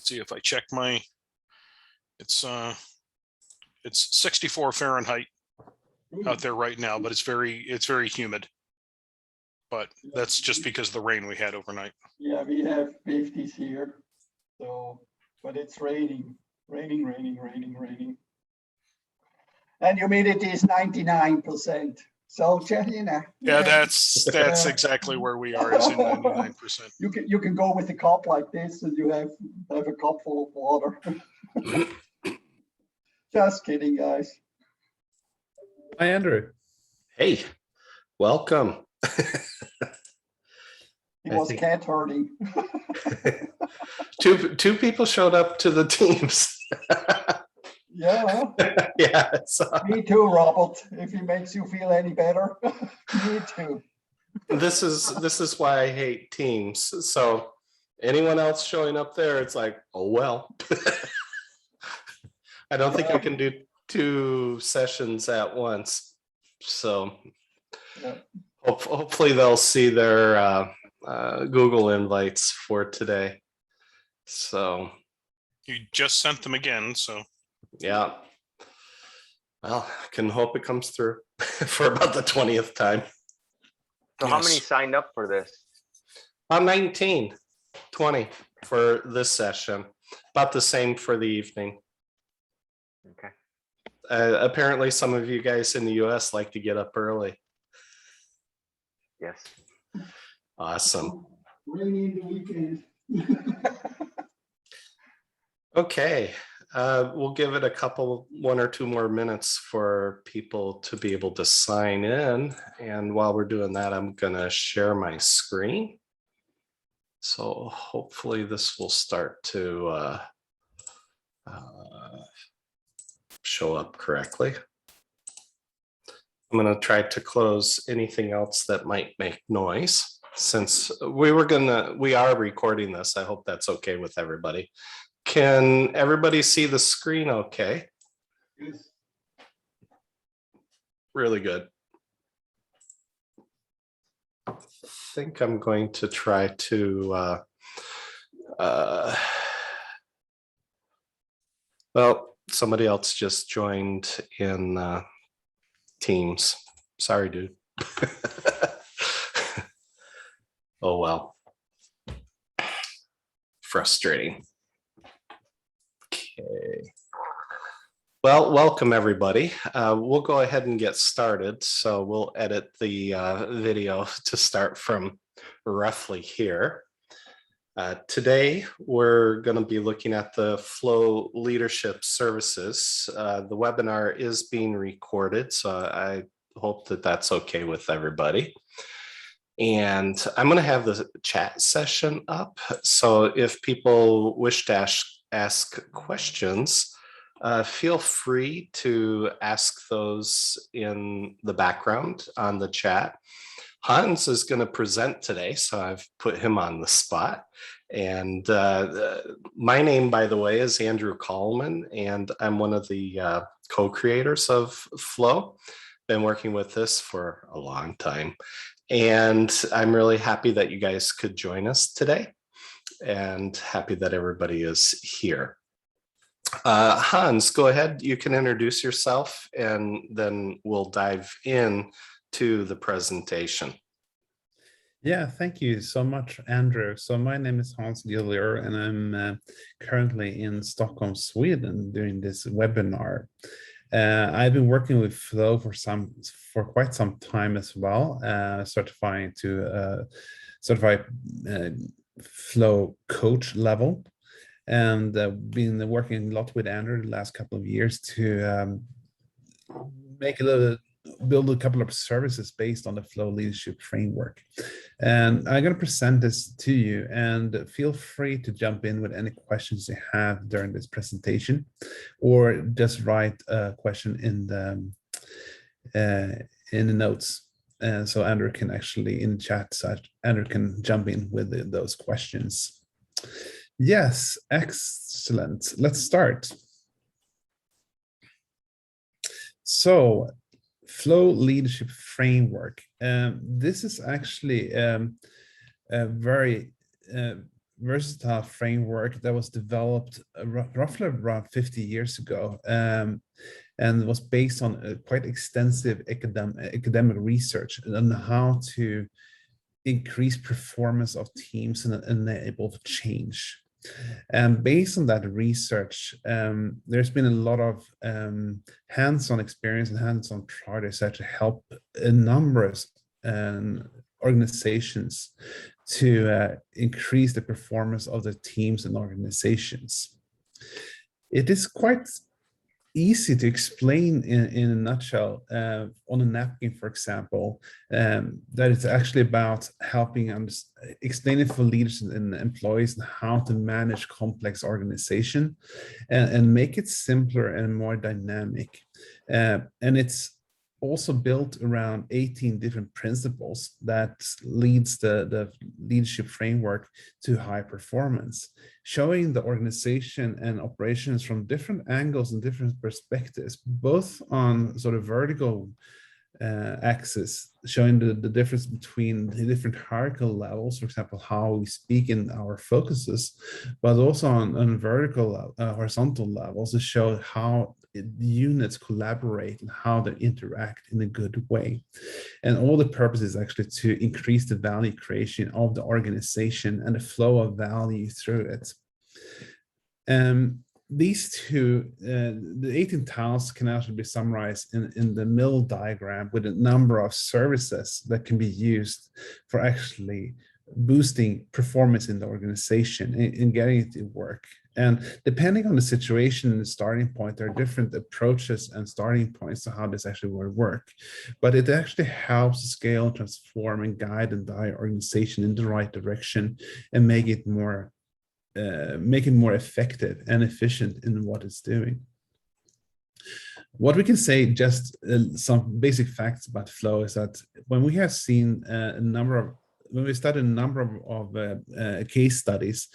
see if I check my, it's 64 Fahrenheit out there right now, but it's very humid. But that's just because of the rain we had overnight. Yeah, we have 50s here. So, but it's raining. And humidity is 99%. So, yeah, that's exactly where we are. Is in 99%. You can go with a cup like this, and you have a cup full of water. Just kidding, guys. Hi, Andrew. Hey, welcome. It was cat herding. Two people showed up to the teams. Yeah. Yeah. Me too, Robert. If it makes you feel any better, me too. This is why I hate teams. So anyone else showing up there, it's like, oh well. I don't think I can do 2 sessions at once. So yeah. Hopefully they'll see their Google invites for today. So you just sent them again, so yeah. Well, I can hope it comes through for about the 20th time. So how many signed up for this? 19, 20 for this session, about the same for the evening. Okay. Apparently some of you guys in the US like to get up early. Yes. Awesome. Rainy in the weekend. Okay, we'll give it a 1 or 2 more minutes for people to be able to sign in. And while we're doing that, I'm gonna share my screen. So hopefully this will start to show up correctly. I'm gonna try to close anything else that might make noise. Since we are recording this, I hope that's okay with everybody. Can everybody see the screen okay? Yes. Really good. I think I'm going to try to, well, somebody else just joined in Teams. Sorry, dude. Oh, well. Frustrating. Okay. Well, welcome everybody. We'll go ahead and get started. So we'll edit the video to start from roughly here. Today, we're going to be looking at the Flow Leadership Services. The webinar is being recorded, so I hope that that's okay with everybody. And I'm going to have the chat session up. So if people wish to ask questions, feel free to ask those in the background on the chat. Hans is going to present today, so I've put him on the spot. And my name, by the way, is Andrew Coleman, and I'm one of the co-creators of Flow. Been working with this for a long time. And I'm really happy that you guys could join us today, and happy that everybody is here. Hans, go ahead. You can introduce yourself, and then we'll dive in to the presentation. Yeah, thank you so much, Andrew. So my name is Hans Gillier, and I'm currently in Stockholm, Sweden, doing this webinar. I've been working with Flow for quite some time as well, certifying to certified Flow coach level, and been working a lot with Andrew the last couple of years to build a couple of services based on the Flow leadership framework. And I'm going to present this to you, and feel free to jump in with any questions you have during this presentation, or just write a question in the notes. So Andrew can actually in the chat, so Andrew can jump in with those questions. Yes, excellent. Let's start. So, Flow Leadership Framework. This is actually a very versatile framework that was developed roughly around 50 years ago, and was based on a quite extensive academic research on how to increase performance of teams and enable change. And based on that research, there's been a lot of hands-on experience and hands-on projects that help a number of organizations to increase the performance of the teams and organizations. It is quite easy to explain in a nutshell on a napkin, for example, that it's actually about helping explaining for leaders and employees how to manage complex organization and make it simpler and more dynamic. And it's also built around 18 different principles that leads the leadership framework to high performance, showing the organization and operations from different angles and different perspectives, both on sort of vertical axis, showing the difference between the different hierarchical levels, for example, how we speak in our focuses, but also on vertical, horizontal levels to show how units collaborate and how they interact in a good way. And all the purpose is actually to increase the value creation of the organization and the flow of value through it. These two, the 18 tiles can actually be summarized in the middle diagram with a number of services that can be used for actually boosting performance in the organization and getting it to work. And depending on the situation and the starting point, there are different approaches and starting points to how this actually will work. But it actually helps scale, transform, and guide the entire organization in the right direction and make it more effective and efficient in what it's doing. What we can say, just some basic facts about flow, is that when we have seen when we studied a number of case studies,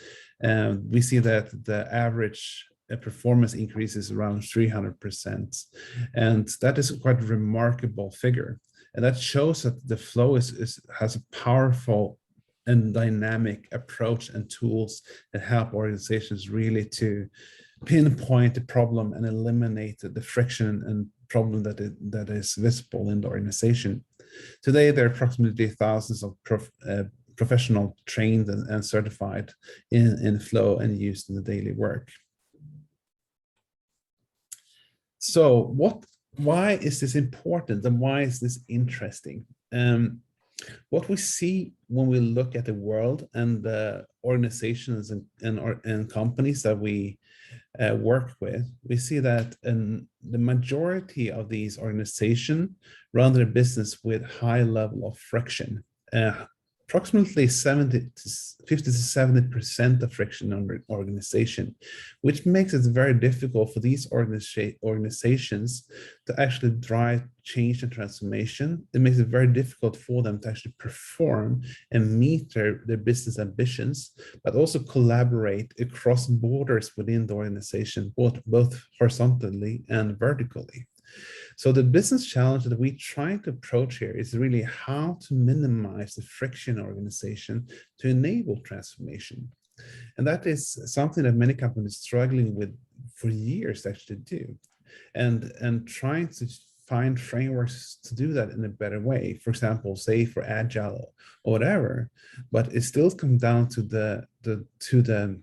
we see that the average performance increases around 300%. And that is quite a remarkable figure. And that shows that the flow has a powerful and dynamic approach and tools that help organizations really to pinpoint the problem and eliminate the friction and problem that is visible in the organization. Today, there are approximately thousands of professional trained and certified in flow and used in the daily work. So why is this important and why is this interesting? What we see when we look at the world and the organizations and companies that we work with, we see that the majority of these organizations run their business with high level of friction. Approximately 50 to 70% of friction in the organization, which makes it very difficult for these organizations to actually drive change and transformation. It makes it very difficult for them to actually perform and meet their business ambitions, but also collaborate across borders within the organization, both horizontally and vertically. So the business challenge that we try to approach here is really how to minimize the friction in organization to enable transformation. And that is something that many companies are struggling with for years to actually do. And trying to find frameworks to do that in a better way, for example, say for agile or whatever, but it still comes down to the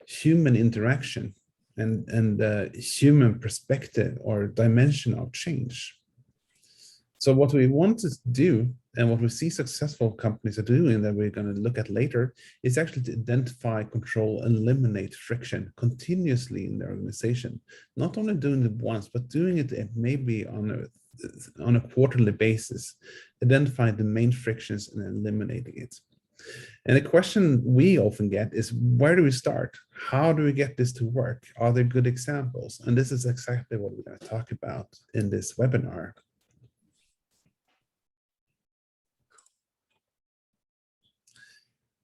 human interaction and the human perspective or dimension of change. So what we want to do, and what we see successful companies are doing that we're going to look at later, is actually to identify, control, and eliminate friction continuously in the organization. Not only doing it once, but doing it maybe on a quarterly basis, identifying the main frictions and eliminating it. And the question we often get is, where do we start? How do we get this to work? Are there good examples? And this is exactly what we're going to talk about in this webinar.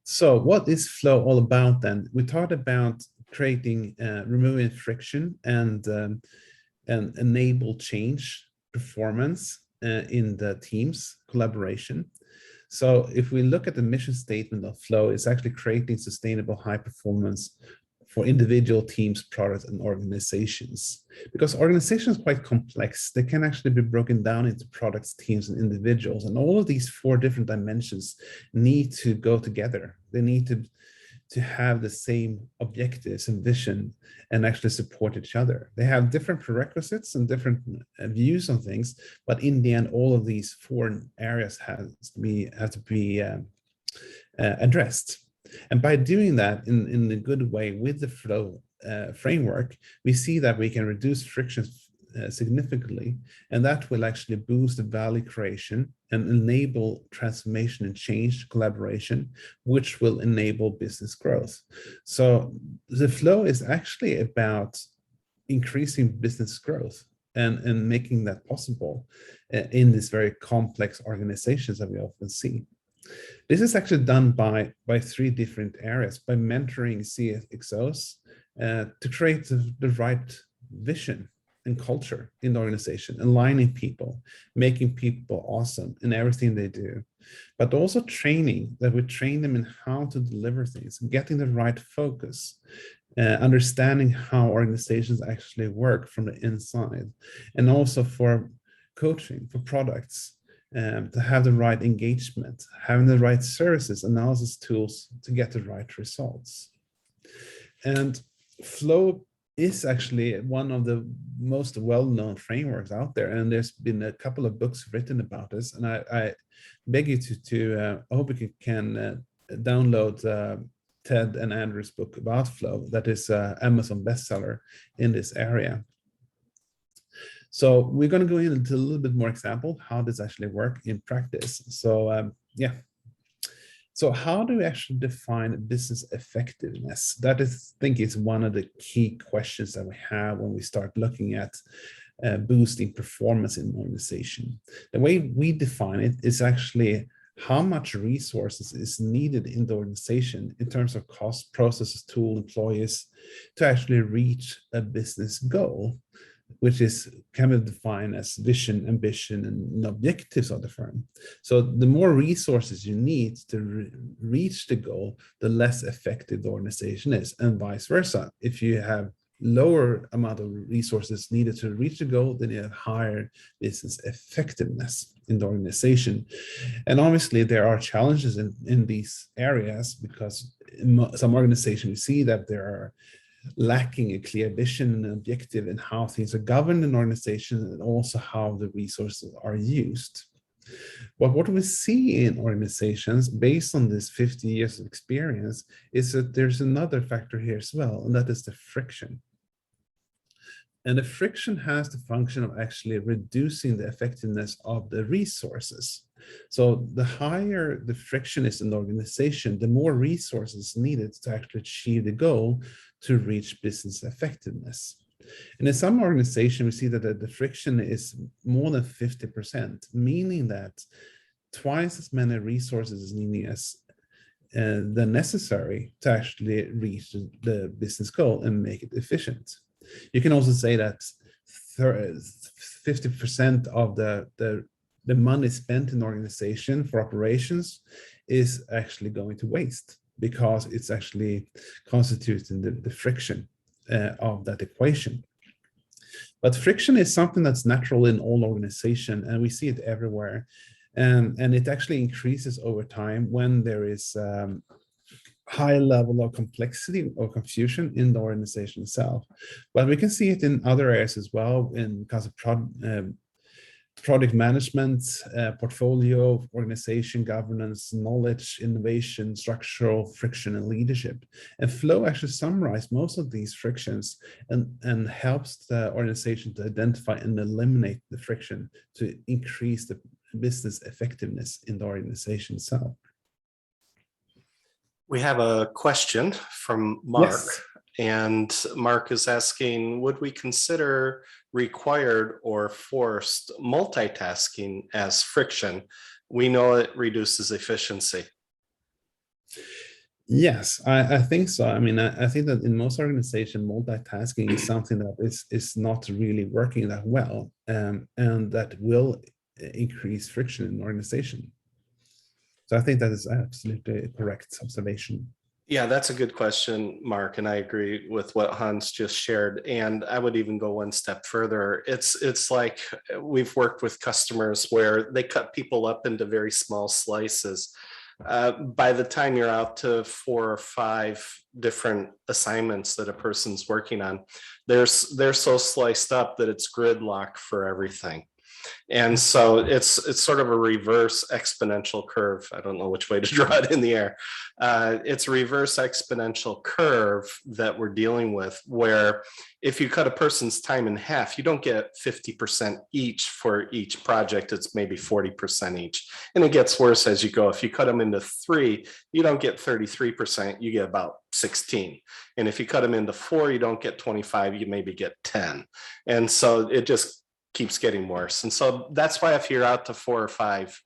So what is flow all about then? We talked about creating, removing friction and enable change, performance in the team's collaboration. So if we look at the mission statement of Flow, it's actually creating sustainable high performance for individual teams, products, and organizations. Because organizations are quite complex, they can actually be broken down into products, teams, and individuals. And all of these 4 different dimensions need to go together. They need to have the same objectives and vision and actually support each other. They have different prerequisites and different views on things, but in the end, all of these 4 areas have to be addressed. And by doing that in a good way with the Flow framework, we see that we can reduce friction significantly, and that will actually boost the value creation and enable transformation and change collaboration, which will enable business growth. So the Flow is actually about increasing business growth and making that possible in these very complex organizations that we often see. This is actually done by 3 different areas, by mentoring CXOs to create the right vision and culture in the organization, aligning people, making people awesome in everything they do, but also training, that we train them in how to deliver things, getting the right focus, understanding how organizations actually work from the inside, and also for coaching, for products, to have the right engagement, having the right services, analysis tools to get the right results. And Flow is actually one of the most well-known frameworks out there. And there's been a couple of books written about this. And I beg you I hope you can download Ted and Andrew's book about Flow. That is Amazon bestseller in this area. So we're going to go into a little bit more example how this actually work in practice. So yeah. So how do we actually define business effectiveness? That is, I think, is one of the key questions that we have when we start looking at boosting performance in an organization. The way we define it is actually how much resources is needed in the organization in terms of cost, processes, tool, employees to actually reach a business goal, which can be defined as vision, ambition, and objectives of the firm. So the more resources you need to reach the goal, the less effective the organization is, and vice versa. If you have lower amount of resources needed to reach the goal, then you have higher business effectiveness in the organization. And obviously there are challenges in these areas, because in some organizations we see that there are lacking a clear vision and objective in how things are governed in organizations, and also how the resources are used. But what we see in organizations based on this 50 years of experience is that there's another factor here as well, and that is the friction. And the friction has the function of actually reducing the effectiveness of the resources. So the higher the friction is in the organization, the more resources needed to actually achieve the goal to reach business effectiveness. And in some organizations, we see that the friction is more than 50%, meaning that twice as many resources is needed as the necessary to actually reach the business goal and make it efficient. You can also say that 50% of the money spent in the organization for operations is actually going to waste, because it's actually constituting the friction of that equation. But friction is something that's natural in all organizations, and we see it everywhere. And it actually increases over time when there is high level of complexity or confusion in the organization itself. But we can see it in other areas as well, in because of product management, portfolio, organization, governance, knowledge, innovation, structural friction, and leadership. And Flow actually summarizes most of these frictions and helps the organization to identify and eliminate the friction to increase the business effectiveness in the organization itself. We have a question from Mark. Yes. And Mark is asking, would we consider required or forced multitasking as friction? We know it reduces efficiency. Yes, I think so. I mean, I think that in most organizations, multitasking is something that is not really working that well, and that will increase friction in the organization. So I think that is absolutely a correct observation. Yeah, that's a good question, Mark, and I agree with what Hans just shared. And I would even go one step further. It's like we've worked with customers where they cut people up into very small slices. By the time you're out to 4 or 5 different assignments that a person's working on, they're so sliced up that it's gridlock for everything. And so it's sort of a reverse exponential curve. I don't know which way to draw it in the air. It's a reverse exponential curve that we're dealing with, where if you cut a person's time in half, you don't get 50% each for each project. It's maybe 40% each. And it gets worse as you go. If you cut them into 3, you don't get 33%, you get about 16. And if you cut them into 4, you don't get 25, you maybe get 10. And so it just keeps getting worse. And so that's why if you're out to 4 or 5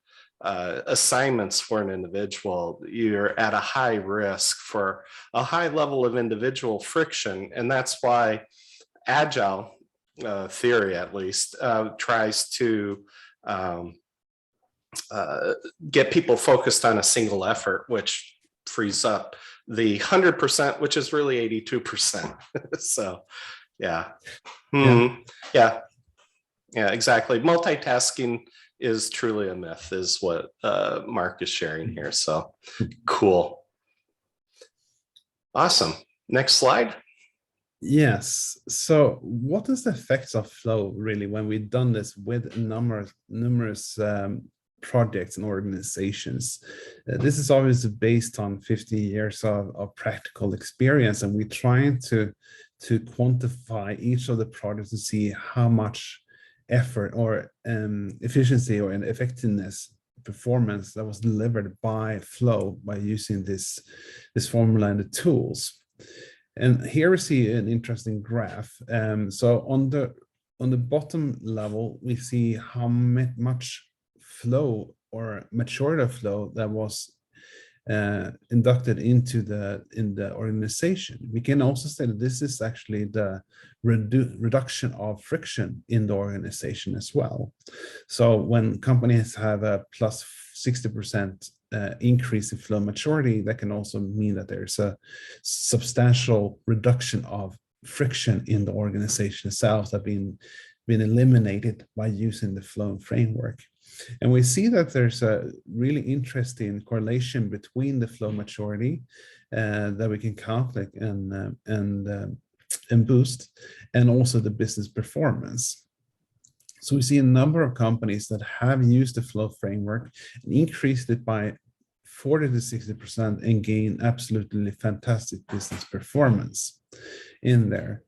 assignments for an individual, you're at a high risk for a high level of individual friction. And that's why Agile theory, at least, tries to get people focused on a single effort, which frees up the 100%, which is really 82%. So, yeah. Yeah. Yeah, exactly. Multitasking is truly a myth, is what Mark is sharing here. So cool. Awesome. Next slide. Yes. So what is the effects of flow really when we've done this with numerous projects and organizations? This is obviously based on 50 years of practical experience, and we're trying to quantify each of the projects to see how much effort or efficiency or effectiveness performance that was delivered by flow by using this formula and the tools. And here we see an interesting graph. So on the bottom level, we see how much flow or maturity of flow that was inducted into the organization. We can also say that this is actually the reduction of friction in the organization as well. So when companies have a plus 60% increase in flow maturity, that can also mean that there's a substantial reduction of friction in the organization itself that been eliminated by using the flow framework. And we see that there's a really interesting correlation between the flow maturity that we can calculate and boost, and also the business performance. So we see a number of companies that have used the flow framework and increased it by 40 to 60% and gain absolutely fantastic business performance in there.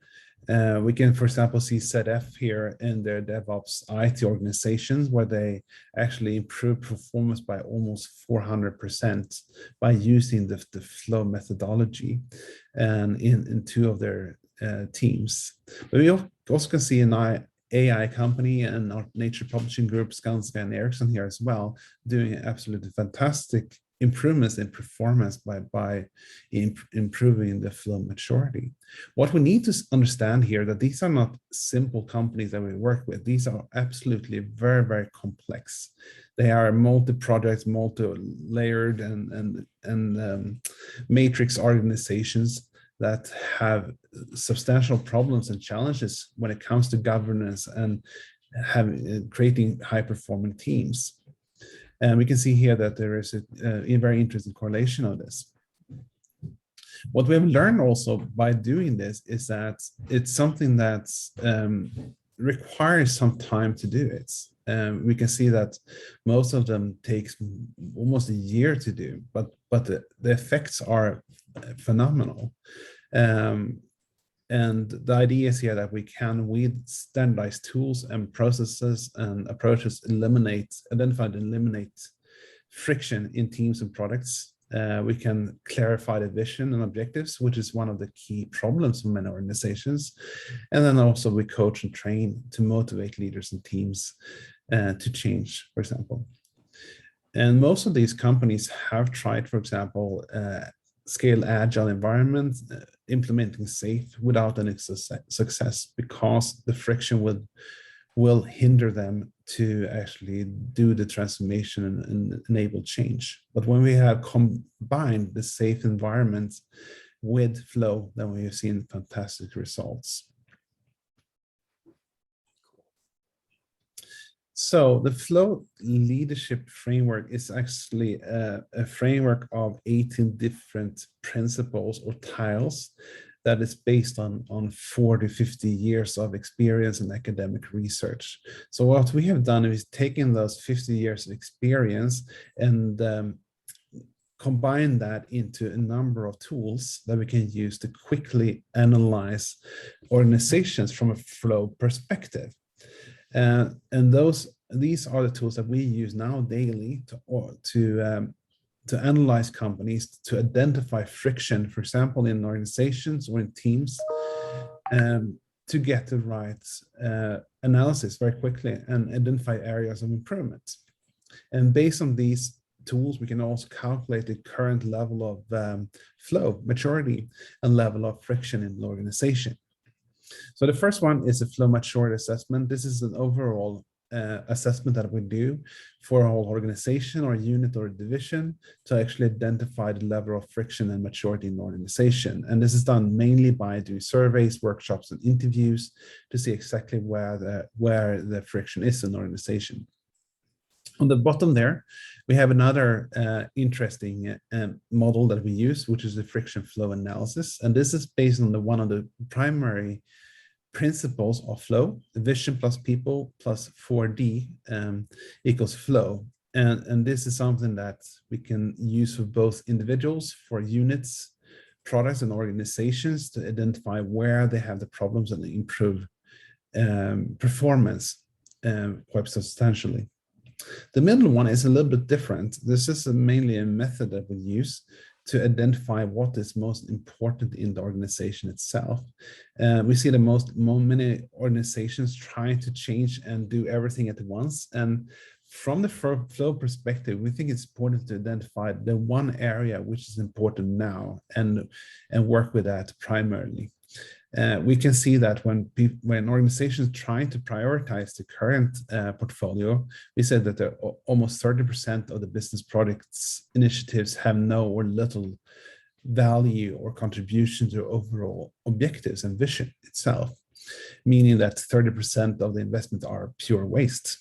We can, for example, see ZF here in their DevOps IT organizations, where they actually improve performance by almost 400% by using the flow methodology and in 2 of their teams. But we also can see an AI company and our Nature Publishing Group, Skanska and Ericsson here as well, doing absolutely fantastic improvements in performance by improving the flow maturity. What we need to understand here that these are not simple companies that we work with. These are absolutely very, very complex. They are multi-projects, multi-layered and matrix organizations that have substantial problems and challenges when it comes to governance and creating high-performing teams. And we can see here that there is a very interesting correlation of this. What we have learned also by doing this is that it's something that requires some time to do it. We can see that most of them takes almost a year to do, but the effects are phenomenal. And the idea is here that we can, with standardized tools and processes and approaches, identify and eliminate friction in teams and products. We can clarify the vision and objectives, which is one of the key problems for many organizations. And then also we coach and train to motivate leaders and teams to change, for example. And most of these companies have tried, for example, scale agile environment, implementing SAFe without any success, because the friction with will hinder them to actually do the transformation and enable change. But when we have combined the safe environment with flow, then we have seen fantastic results. So the flow leadership framework is actually a framework of 18 different principles or tiles that is based on 40, 50 years of experience in academic research. So what we have done is taken those 50 years of experience and combine that into a number of tools that we can use to quickly analyze organizations from a flow perspective. And these are the tools that we use now daily to analyze companies, to identify friction, for example, in organizations or in teams, to get the right analysis very quickly and identify areas of improvement. And based on these tools, we can also calculate the current level of flow, maturity, and level of friction in the organization. So the first one is a flow maturity assessment. This is an overall assessment that we do for a whole organization or unit or division to actually identify the level of friction and maturity in the organization. And this is done mainly by doing surveys, workshops, and interviews to see exactly where the friction is in the organization. On the bottom there, we have another interesting model that we use, which is the friction flow analysis. And this is based on one of the primary principles of flow, vision plus people plus 4D equals flow. And this is something that we can use for both individuals, for units, products, and organizations to identify where they have the problems and improve performance quite substantially. The middle one is a little bit different. This is mainly a method that we use to identify what is most important in the organization itself. We see many organizations trying to change and do everything at once. And from the flow perspective, we think it's important to identify the one area which is important now and work with that primarily. We can see that when organizations trying to prioritize the current portfolio, we said that almost 30% of the business products initiatives have no or little value or contribution to overall objectives and vision itself, meaning that 30% of the investment are pure waste.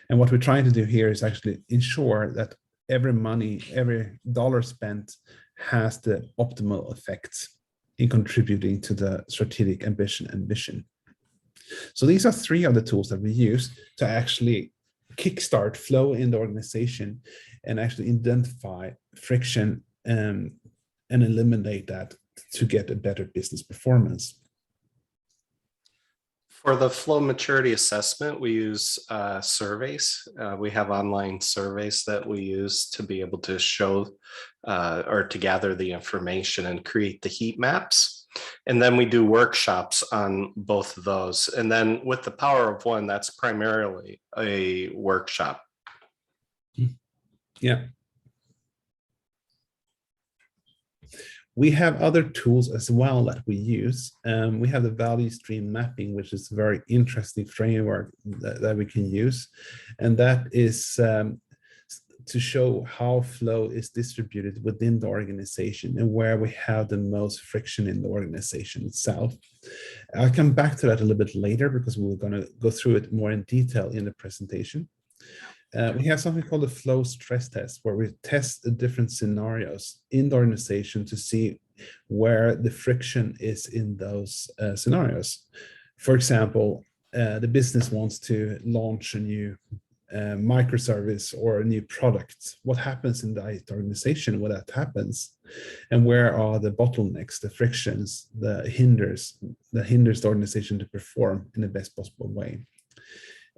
And what we're trying to do here is actually ensure that every dollar spent has the optimal effect in contributing to the strategic ambition and vision. So these are three of the tools that we use to actually kickstart flow in the organization and actually identify friction and eliminate that to get a better business performance. For the flow maturity assessment, we use surveys. We have online surveys that we use to be able to show or to gather the information and create the heat maps. And then we do workshops on both of those. And then with the Power of One, that's primarily a workshop. Yeah. We have other tools as well that we use. We have the value stream mapping, which is a very interesting framework that we can use. And that is to show how flow is distributed within the organization and where we have the most friction in the organization itself. I'll come back to that a little bit later because we're going to go through it more in detail in the presentation. We have something called the flow stress test, where we test the different scenarios in the organization to see where the friction is in those scenarios. For example, the business wants to launch a new microservice or a new product. What happens in the organization when that happens? And where are the bottlenecks, the frictions, the hinders the organization to perform in the best possible way?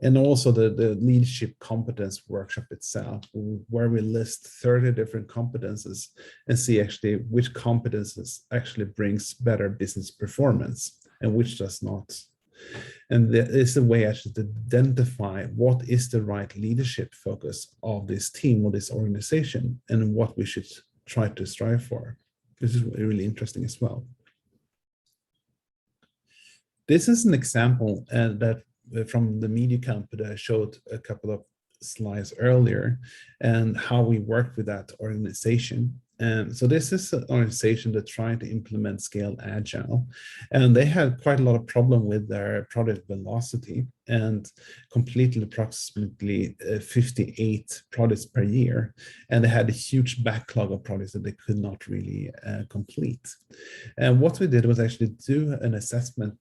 And also the leadership competence workshop itself, where we list 30 different competences and see actually which competences actually brings better business performance and which does not. And there is a way actually to identify what is the right leadership focus of this team or this organization and what we should try to strive for. This is really interesting as well. This is an example that from the media company that I showed a couple of slides earlier, and how we work with that organization. And so this is an organization that trying to implement Scaled Agile, and they had quite a lot of problem with their product velocity and completed approximately 58 products per year. And they had a huge backlog of products that they could not really complete. And what we did was actually do an assessment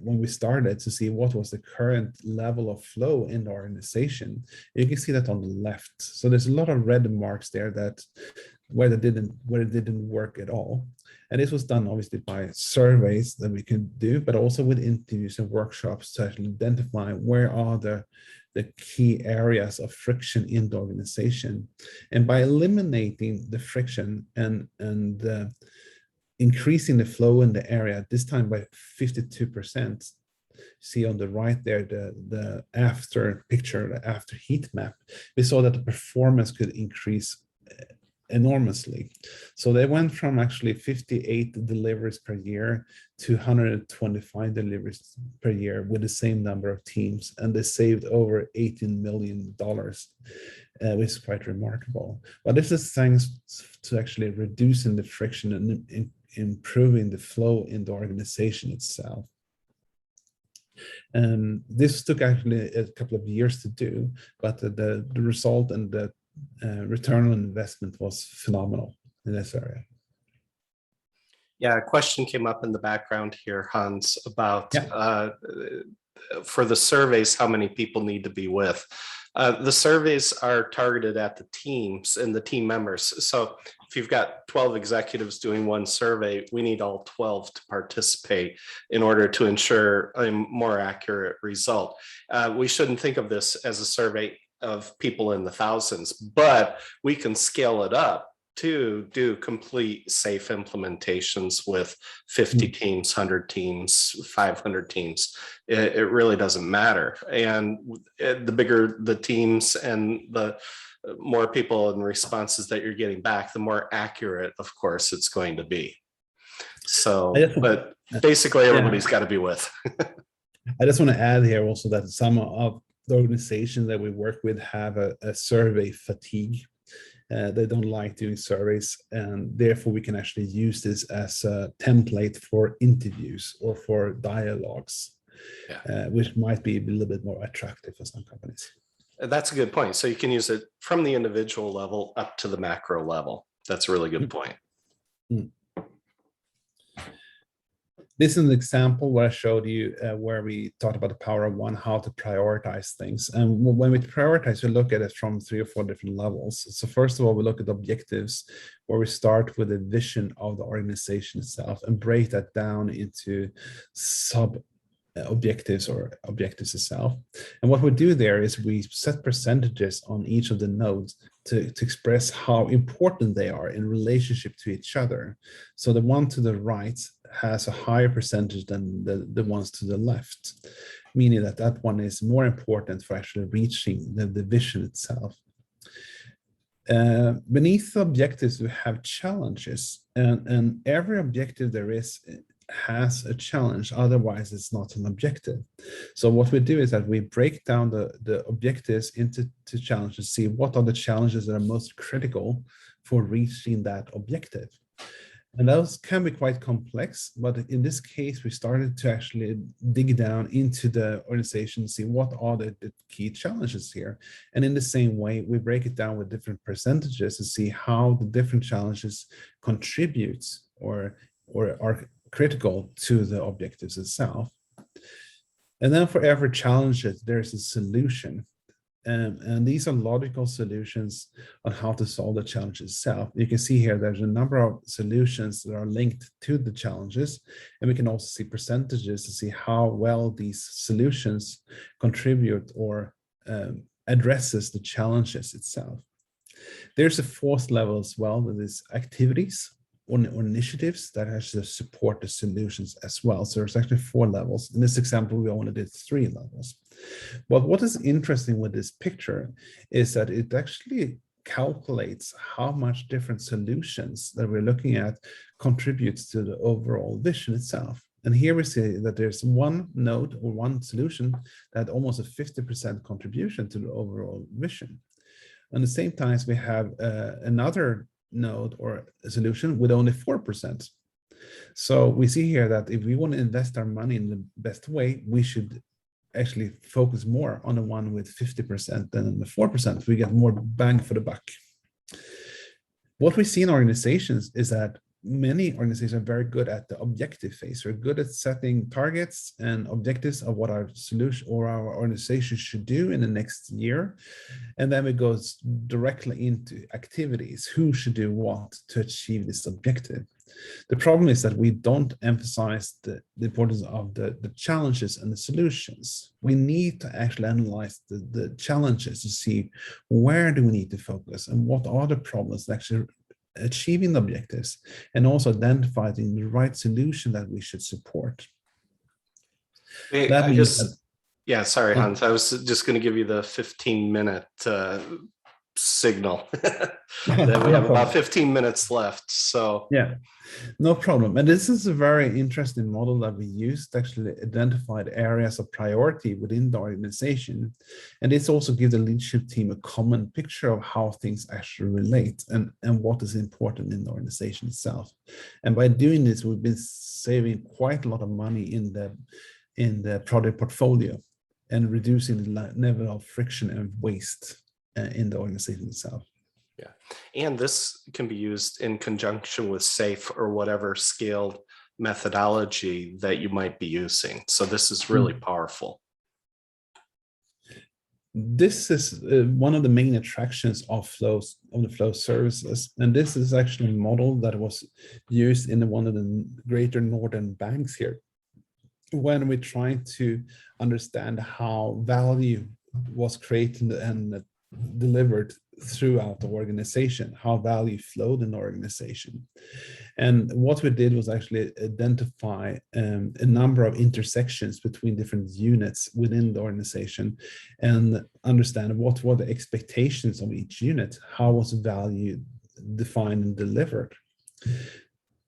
when we started to see what was the current level of flow in the organization. You can see that on the left. So there's a lot of red marks there that where it didn't work at all. And this was done obviously by surveys that we can do, but also with interviews and workshops to actually identify where are the key areas of friction in the organization. And by eliminating the friction and increasing the flow in the area, this time by 52%. See on the right there, the after picture, the after heat map, we saw that the performance could increase enormously. So they went from actually 58 deliveries per year to 125 deliveries per year with the same number of teams, and they saved over $18 million, which is quite remarkable. But this is thanks to actually reducing the friction and improving the flow in the organization itself. And this took actually a couple of years to do, but the result and the return on investment was phenomenal in this area. Yeah, a question came up in the background here, Hans, about for the surveys, how many people need to be with. The surveys are targeted at the teams and the team members. So if you've got 12 executives doing one survey, we need all 12 to participate in order to ensure a more accurate result. We shouldn't think of this as a survey of people in the thousands, but we can scale it up to do complete safe implementations with 50 teams, 100 teams, 500 teams. It really doesn't matter. And the bigger the teams and the more people and responses that you're getting back, the more accurate, of course, it's going to be. So, but basically everybody's got to be with. I just want to add here also that some of the organizations that we work with have a survey fatigue. They don't like doing surveys, and therefore we can actually use this as a template for interviews or for dialogues, which might be a little bit more attractive for some companies. That's a good point. So you can use it from the individual level up to the macro level. That's a really good point. This is an example where I showed you where we talked about the power of one, how to prioritize things. And when we prioritize, we look at it from 3 or 4 different levels. So first of all, we look at objectives, where we start with the vision of the organization itself and break that down into sub objectives or objectives itself. And what we do there is we set percentages on each of the nodes to express how important they are in relationship to each other. So the one to the right has a higher percentage than the ones to the left, meaning that that one is more important for actually reaching the vision itself. Beneath the objectives, we have challenges, and every objective there is has a challenge, otherwise it's not an objective. So what we do is that we break down the objectives into challenges, see what are the challenges that are most critical for reaching that objective. And those can be quite complex, but in this case, we started to actually dig down into the organization, see what are the key challenges here. And in the same way, we break it down with different percentages to see how the different challenges contribute or are critical to the objectives itself. And then for every challenge, there's a solution. And these are logical solutions on how to solve the challenge itself. You can see here, there's a number of solutions that are linked to the challenges. And we can also see percentages to see how well these solutions contribute or addresses the challenges itself. There's a fourth level as well, that is activities or initiatives that actually support the solutions as well. So there's actually 4 levels. In this example, we only did 3 levels. But what is interesting with this picture is that it actually calculates how much different solutions that we're looking at contributes to the overall vision itself. And here we see that there's one node or one solution that had almost a 50% contribution to the overall vision. At the same time, we have another node or a solution with only 4%. So we see here that if we want to invest our money in the best way, we should actually focus more on the one with 50% than the 4%. We get more bang for the buck. What we see in organizations is that many organizations are very good at the objective phase. We're good at setting targets and objectives of what our solution or our organization should do in the next year. And then it goes directly into activities. Who should do what to achieve this objective? The problem is that we don't emphasize the importance of the challenges and the solutions. We need to actually analyze the challenges to see where do we need to focus and what are the problems that actually achieving the objectives, and also identifying the right solution that we should support. Yeah, sorry, Hans, I was just going to give you the 15-minute signal that we have about 15 minutes left. So yeah, no problem. And this is a very interesting model that we used to actually identify the areas of priority within the organization. And this also gives the leadership team a common picture of how things actually relate and what is important in the organization itself. And by doing this, we've been saving quite a lot of money in the product portfolio and reducing the level of friction and waste in the organization itself. Yeah, and this can be used in conjunction with SAFe or whatever scaled methodology that you might be using. So this is really powerful. This is one of the main attractions of the flow services, and this is actually a model that was used in one of the greater northern banks here, when we try to understand how value was created and delivered throughout the organization, how value flowed in the organization. And what we did was actually identify a number of intersections between different units within the organization and understand what were the expectations of each unit, how was value defined and delivered.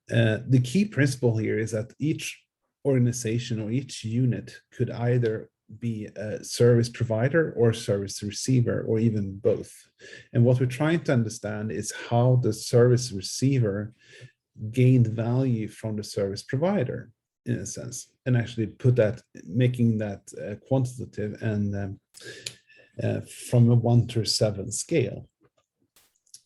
The key principle here is that each organization or each unit could either be a service provider or service receiver, or even both. And what we're trying to understand is how the service receiver gained value from the service provider, in a sense, and actually making that quantitative and from a 1 to 7 scale.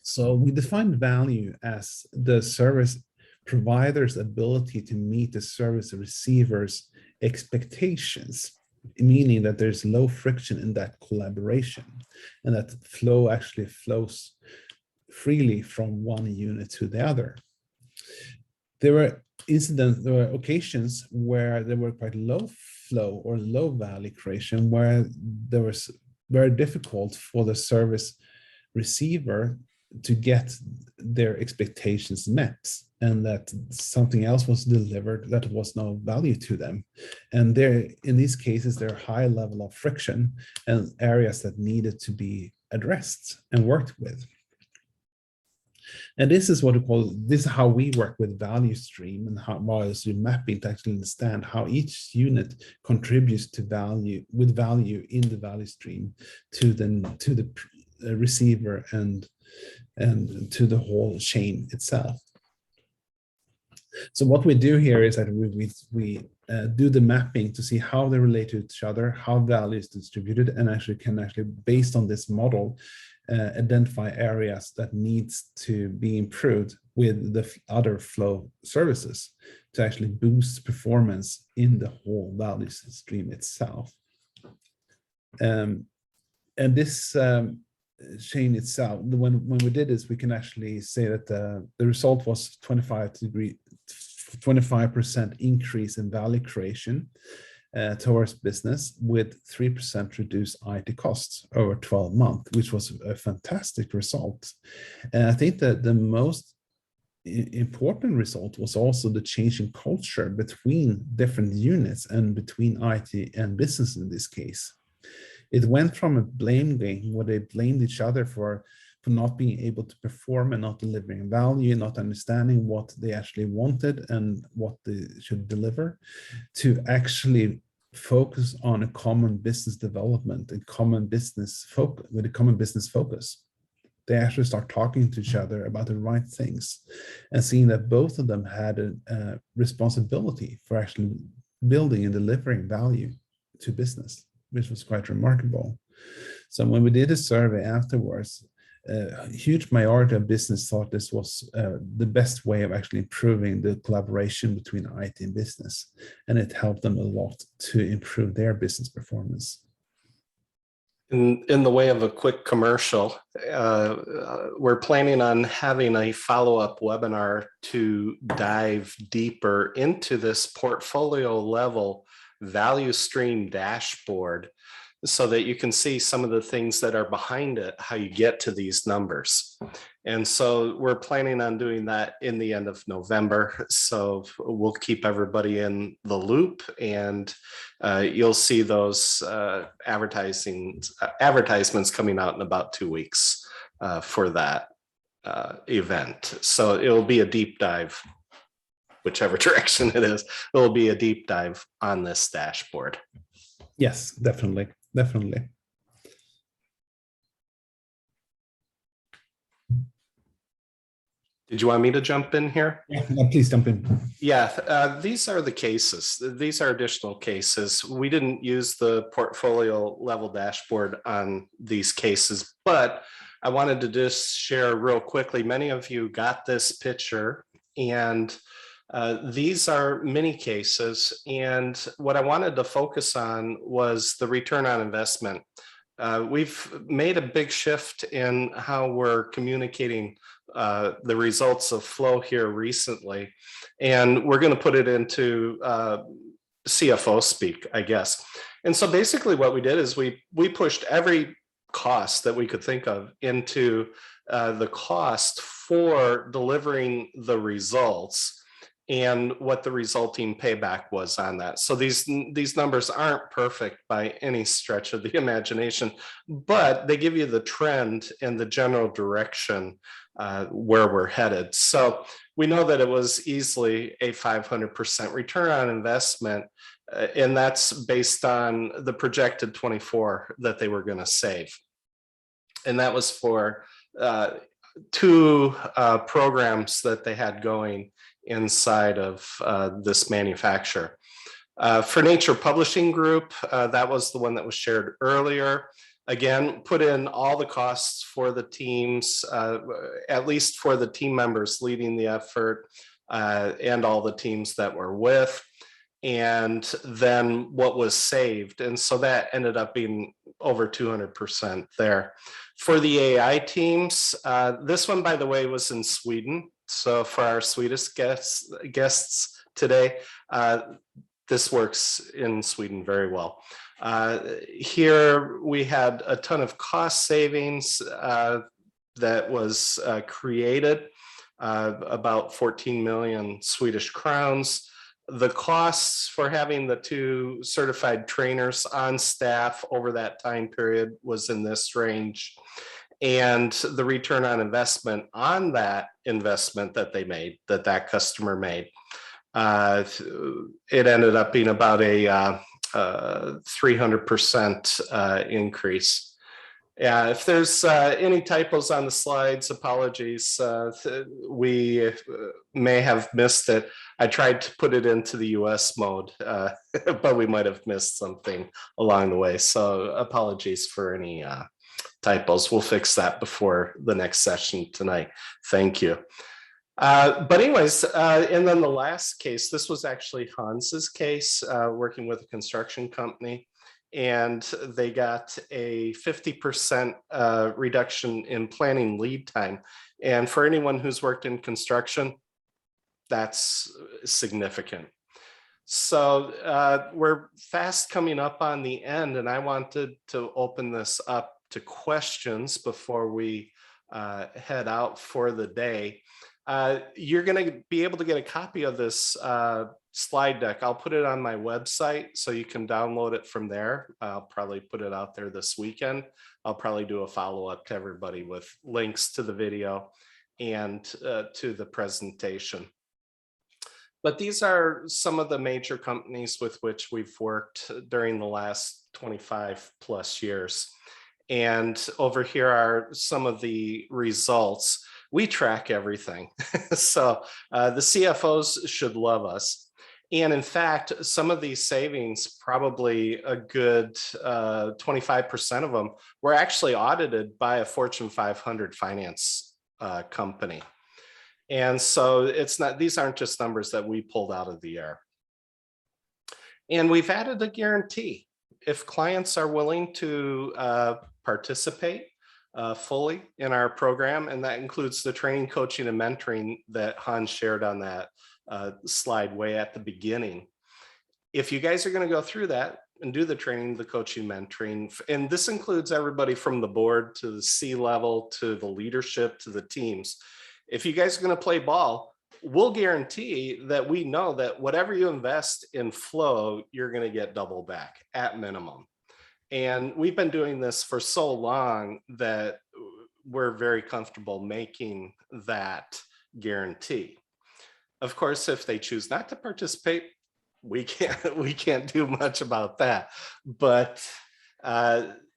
So we define value as the service provider's ability to meet the service receiver's expectations, meaning that there's low friction in that collaboration and that flow actually flows freely from one unit to the other. There were occasions where there were quite low flow or low value creation, where there was very difficult for the service receiver to get their expectations met, and that something else was delivered that was no value to them. And there, in these cases, there are high level of friction and areas that needed to be addressed and worked with. And this is how we work with value stream and how value stream mapping to actually understand how each unit contributes to value in the value stream to the receiver and to the whole chain itself. So what we do here is that we do the mapping to see how they relate to each other, how value is distributed, and can based on this model identify areas that needs to be improved with the other flow services to actually boost performance in the whole value stream itself. And this chain itself, when we did this, we can actually say that the result was 25% increase in value creation towards business with 3% reduced IT costs over 12 months, which was a fantastic result. And I think that the most important result was also the change in culture between different units and between IT and business in this case. It went from a blame game where they blamed each other for for not being able to perform and not delivering value, not understanding what they actually wanted and what they should deliver, to actually focus on a common business development and common business focus with a common business focus. They actually start talking to each other about the right things and seeing that both of them had a responsibility for actually building and delivering value to business, which was quite remarkable. So when we did a survey afterwards, a huge majority of business thought this was the best way of actually improving the collaboration between IT and business. And it helped them a lot to improve their business performance. In the way of a quick commercial, we're planning on having a follow-up webinar to dive deeper into this portfolio level value stream dashboard so that you can see some of the things that are behind it, how you get to these numbers. And so we're planning on doing that in the end of November. So we'll keep everybody in the loop, and you'll see those advertisements coming out in about 2 weeks for that event. So it'll be a deep dive, whichever direction it is. It'll be a deep dive on this dashboard. Yes, definitely. Definitely. Did you want me to jump in here? Yeah, please jump in. Yeah, these are the cases. These are additional cases. We didn't use the portfolio level dashboard on these cases, but I wanted to just share real quickly. Many of you got this picture, and these are mini cases. And what I wanted to focus on was the return on investment. We've made a big shift in how we're communicating the results of Flow here recently, and we're going to put it into CFO speak, I guess. And so basically what we did is we pushed every cost that we could think of into the cost for delivering the results and what the resulting payback was on that. So these numbers aren't perfect by any stretch of the imagination, but they give you the trend and the general direction where we're headed. So we know that it was easily a 500% return on investment, and that's based on the projected 24 that they were going to save. And that was for 2 programs that they had going inside of this manufacturer. For Nature Publishing Group, that was the one that was shared earlier. Again, put in all the costs for the teams, at least for the team members leading the effort, and all the teams that were with, and then what was saved. And so that ended up being over 200% there. For the AI teams, this one, by the way, was in Sweden. So for our Swedish guests today, this works in Sweden very well. Here we had a ton of cost savings that was created, about 14 million Swedish crowns. The costs for having the 2 certified trainers on staff over that time period was in this range. And the return on investment on that investment that they made, that customer made, it ended up being about a 300% increase. Yeah, if there's any typos on the slides, apologies. We may have missed it. I tried to put it into the US mode, but we might have missed something along the way. So apologies for any typos. We'll fix that before the next session tonight. Thank you. But anyways, and then the last case, this was actually Hans's case, working with a construction company, and they got a 50% reduction in planning lead time. And for anyone who's worked in construction, that's significant. So we're fast coming up on the end, and I wanted to open this up to questions before we head out for the day. You're going to be able to get a copy of this slide deck. I'll put it on my website so you can download it from there. I'll probably put it out there this weekend. I'll probably do a follow-up to everybody with links to the video and to the presentation. But these are some of the major companies with which we've worked during the last 25 plus years. And over here are some of the results. We track everything. So the CFOs should love us. And in fact, some of these savings, probably a good 25% of them, were actually audited by a Fortune 500 finance company. And so it's not, these aren't just numbers that we pulled out of the air. And we've added a guarantee. If clients are willing to participate fully in our program, and that includes the training, coaching, and mentoring that Hans shared on that slide way at the beginning. If you guys are going to go through that and do the training, the coaching, mentoring, and this includes everybody from the board to the C-level to the leadership to the teams. If you guys are going to play ball, we'll guarantee that we know that whatever you invest in flow, you're going to get double back at minimum. And we've been doing this for so long that we're very comfortable making that guarantee. Of course, if they choose not to participate, we can't do much about that. But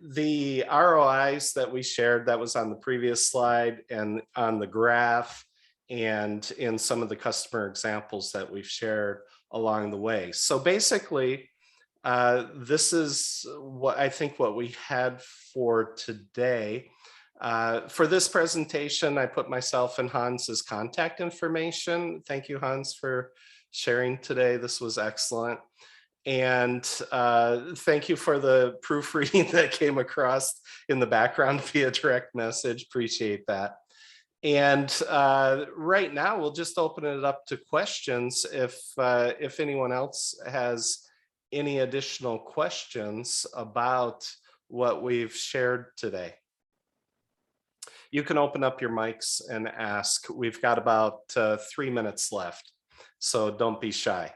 the ROIs that we shared, that was on the previous slide and on the graph and in some of the customer examples that we've shared along the way. So basically, this is what I think what we had for today. For this presentation, I put myself and Hans's contact information. Thank you, Hans, for sharing today. This was excellent. And thank you for the proofreading that came across in the background via direct message. Appreciate that. And right now, we'll just open it up to questions. If anyone else has any additional questions about what we've shared today, you can open up your mics and ask. We've got about 3 minutes left, so don't be shy.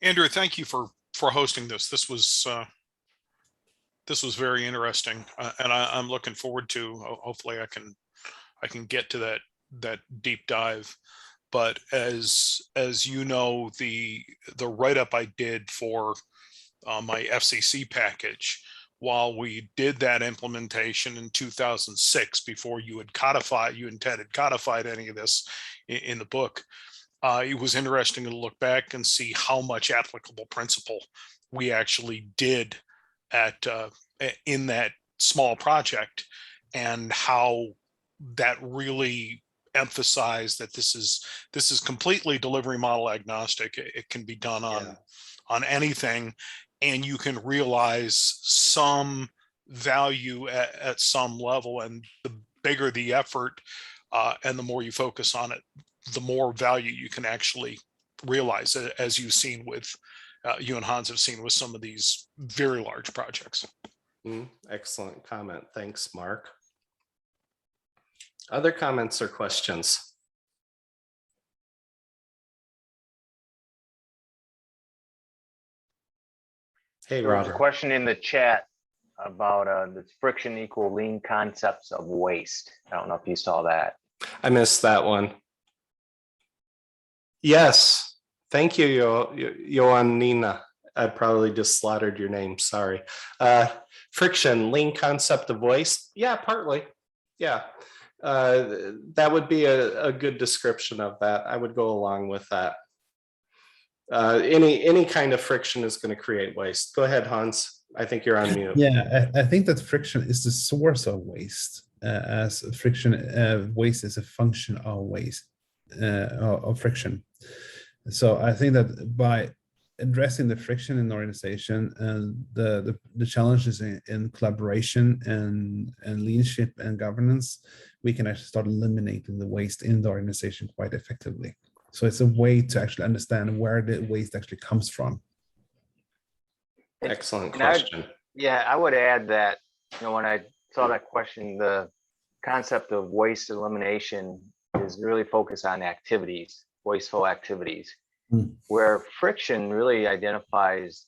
Andrew, thank you for hosting this. This was very interesting, and I'm looking forward to. Hopefully, I can get to that deep dive. But as you know, the write-up I did for my FCC package, while we did that implementation in 2006, before you had codified any of this in the book, it was interesting to look back and see how much applicable principle we actually did in that small project, and how that really emphasized that this is completely delivery model agnostic. It can be done on anything, and you can realize some value at some level, and the bigger the effort and the more you focus on it, the more value you can actually realize, as you've seen with you and Hans have seen with some of these very large projects. Excellent comment. Thanks, Mark. Other comments or questions? Hey, There was a Robert. question in the chat about the friction equal lean concepts of waste. I don't know if you saw that. I missed that one. Yes. Thank you, Ioannina. I probably just slaughtered your name. Sorry. Friction, lean concept of waste. Yeah, partly. Yeah. That would be a good description of that. I would go along with that. Any kind of friction is going to create waste. Go ahead, Hans. I think you're on mute. Yeah, I think that friction is the source of waste, as friction waste is a function of waste of friction. So I think that by addressing the friction in the organization and the challenges in collaboration and leadership and governance, we can actually start eliminating the waste in the organization quite effectively. So it's a way to actually understand where the waste actually comes from. Excellent And question. I would add that, when I saw that question, the concept of waste elimination is really focused on activities. wasteful activities. Hmm. Where friction really identifies,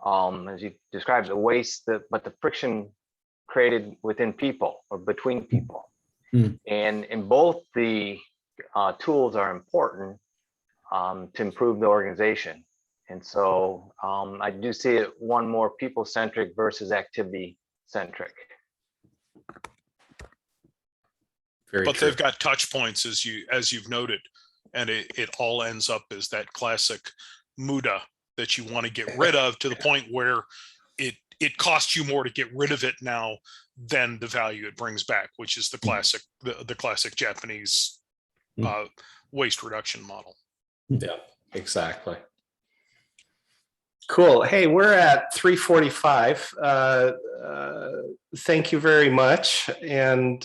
as you described, the waste, but the friction created within people or between people. Hmm. And in both the tools are important to improve the organization. And so I do see it one more people-centric versus activity-centric. Very But true. they've got touch points as you've noted, and it all ends up as that classic muda that you want to get rid of, to the point where it costs you more to get rid of it now than the value it brings back, which is the classic Japanese waste reduction model. Yeah, exactly. Cool. Hey, we're at 3:45. Thank you very much. And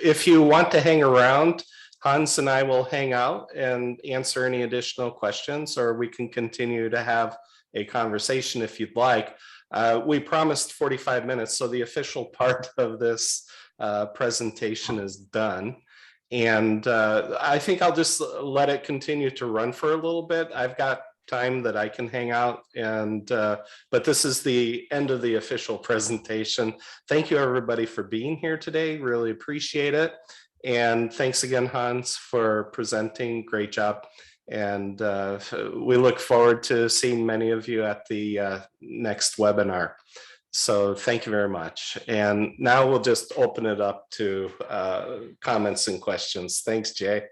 if you want to hang around, Hans and I will hang out and answer any additional questions, or we can continue to have a conversation if you'd like. We promised 45 minutes, so the official part of this presentation is done. And I think I'll just let it continue to run for a little bit. I've got time that I can hang out, and but this is the end of the official presentation. Thank you everybody for being here today. Really appreciate it. And thanks again, Hans, for presenting. Great job. And we look forward to seeing many of you at the next webinar. So thank you very much. And now we'll just open it up to comments and questions. Thanks, Jay.